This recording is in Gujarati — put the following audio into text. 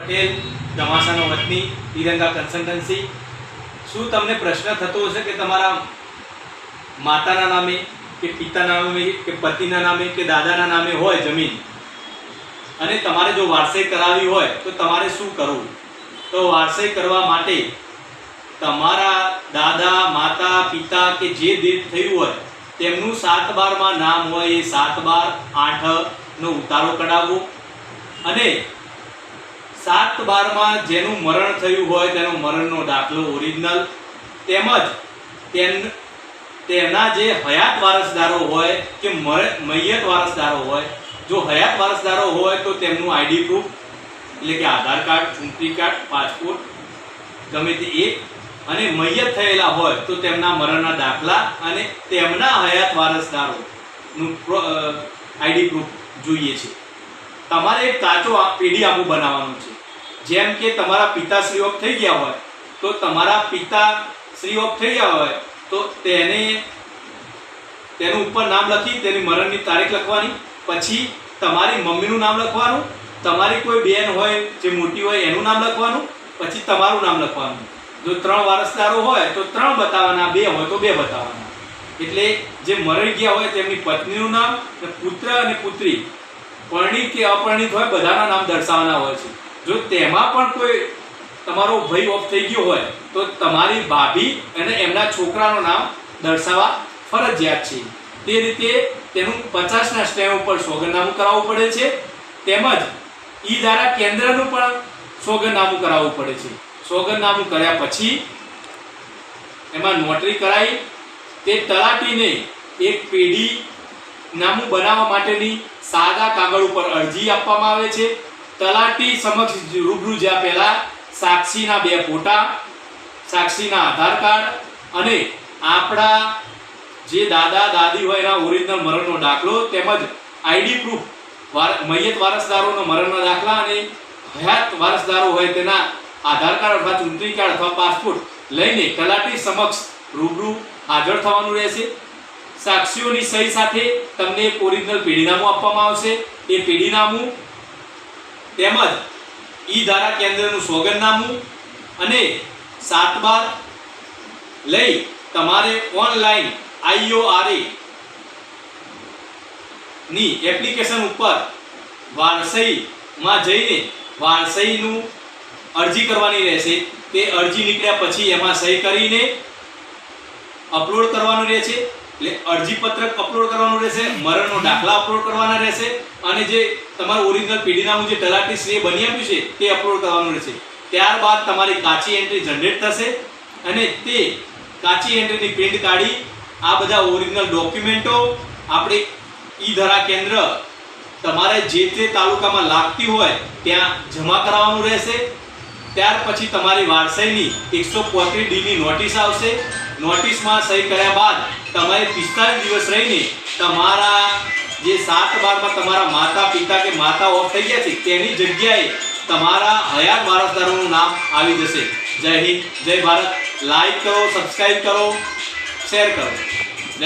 પટેલ ધમાસાનો વતની તિરંગા કન્સલ્ટન્સી। શું તમને પ્રશ્ન થતો હશે કે તમારા માતાના નામે કે પિતાના નામે કે પતિના નામે કે દાદાના નામે હોય જમીન અને તમારે જો વારસાઈ કરાવી હોય તો તમારે શું કરવું? તો વારસાઈ કરવા માટે તમારા દાદા માતા પિતા કે જે ડેથ થયું હોય તેમનું 7/12 માં નામ હોય એ 7/12 નો ઉતારો કઢાવવો અને 7/12 માં જેનું મરણ થયું હોય તેનો મરણનો દાખલો ઓરિજિનલ તેમજ તેના જે હયાત વારસદારો હોય કે મૈયત વારસદારો હોય, જો હયાત વારસદારો હોય તો તેમનું આઈડી પ્રૂફ એટલે કે આધાર કાર્ડ, ચૂંટણી કાર્ડ, પાસપોર્ટ ગમે તે એક, અને મૈયત થયેલા હોય તો તેમના મરણના દાખલા અને તેમના હયાત વારસદારોનું આઈડી પ્રૂફ જોઈએ છે। તમારે એક કાચો પેઢી આંબો બનાવવાનું છે। જેમ કે તમારા પિતાશ્રી ઓફ થઈ ગયા હોય તો તમારા પિતાશ્રી ઓફ થઈ ગયા હોય તો તેનું ઉપર નામ લખી તેની મરણની તારીખ લખવાની, પછી તમારી મમ્મીનું નામ લખવાનું, તમારી કોઈ બેન હોય જે મોટી હોય એનું નામ લખવાનું, પછી તમારું નામ લખવાનું। જો 3 વારસદારો હોય તો 3 બતાવવાના, 2 હોય તો 2 બતાવવાના। એટલે જે મરી ગયા હોય તેમની પત્નીનું નામ, પુત્ર અને પુત્રી પરણિત કે અપરણિત હોય બધાના નામ દર્શાવવાના હોય છે। જો તેમાં પણ કોઈ તમારો ભાઈ ઓફ થઈ ગયો હોય તો તમારી ભાભી અને એમના છોકરાનું નામ દર્શાવવા ફરજિયાત છે। તે રીતે તેનું 50ના સ્ટેમ્પ ઉપર સોગંદનામું કરાવવું પડે છે, તેમજ ઈ ધારા કેન્દ્રનું પણ સોગંદનામું કરાવવું પડે છે। સોગંદનામું કર્યા પછી એમાં નોટરી કરાવી તે તલાટીને એક પેઢી નામું બનાવવા માટેની સાદા કાગળ ઉપર અરજી આપવામાં આવે છે। તલાટી સમક્ષ રૂબરૂ જ્યાં પહેલા સાક્ષીના 2 ફોટા, સાક્ષીના આધાર કાર્ડ અને આપણા જે દાદા દાદી હોય એના ઓરિજિનલ મરણનો દાખલો તેમજ આઈડી પ્રૂફ મૈયત વારસદારોનો મરણનો દાખલા અને હયાત વારસદારો હોય તેના આધાર કાર્ડ અથવા ચૂંટણી કાર્ડ અથવા પાસપોર્ટ લઈને તલાટી સમક્ષ રૂબરૂ હાજર થવાનું રહેશે। સાક્ષીઓની સહી સાથે તમને એક ઓરિજિનલ પેઢીનામું આપવામાં આવશે। એ પેઢીનામું તેમજ ઈ ધારા કેન્દ્રનું સોગંદનામું અને 7/12 લઈ તમારે ઓનલાઈન IORA ની એપ્લિકેશન ઉપર વારસાઈમાં જઈને વારસાઈનું અરજી કરવાની રહેશે। તે અરજી નીકળ્યા પછી એમાં સહી કરીને અપલોડ કરવાનું રહેશે। એટલે અરજી પત્રક અપલોડ કરવાનું રહેશે, મરણનો દાખલા અપલોડ કરવાના રહેશે અને જે તમારું ઓરિજિનલ પેઢીનામું જે તલાટી શ્રીએ બની આપ્યું છે તે અપલોડ કરવાનું રહેશે। ત્યારબાદ તમારી કાચી એન્ટ્રી જનરેટ થશે અને તે કાચી એન્ટ્રીની પ્રિન્ટ કાઢી આ બધા ઓરિજિનલ ડોક્યુમેન્ટો આપણે ઈ ધારા કેન્દ્ર તમારે જે તે તાલુકામાં લાગતી હોય ત્યાં જમા કરાવવાનું રહેશે। ત્યાર પછી તમારી વારસાઈની 135D ની નોટિસ આવશે। નોટિસમાં સહી કર્યા બાદ તમારે 45 દિવસ રહીને તમારા જે 7/12 માં તમારા માતા પિતા કે માતા ઓફ થઈ ગયા છે તેની જગ્યાએ તમારા હયાત વારસદારોનું નામ આવી જશે। જય હિન્દ, જય ભારત। લાઈક કરો, સબસ્ક્રાઇબ કરો, શેર કરો।